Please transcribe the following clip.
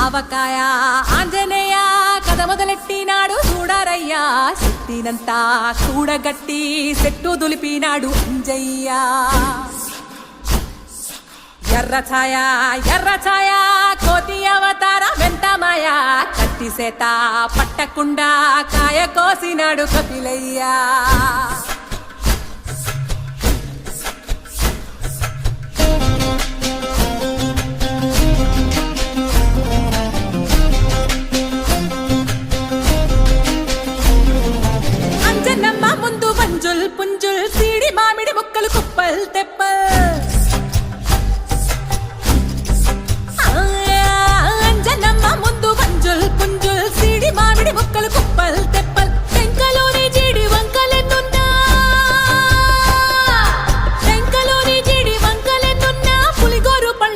ఆవకాయ ఆంజనేయ కథ మొదలెట్టినాడు చూడరయ్యా శక్తినంతా కూడగట్టి చెట్టు దులిపినాడు అంజయ్య ఎర్ర ఛాయ కోతి అవతార వెంటమాయ కత్తి సేత పట్టకుండా కాయ కోసినాడు కపిలయ్య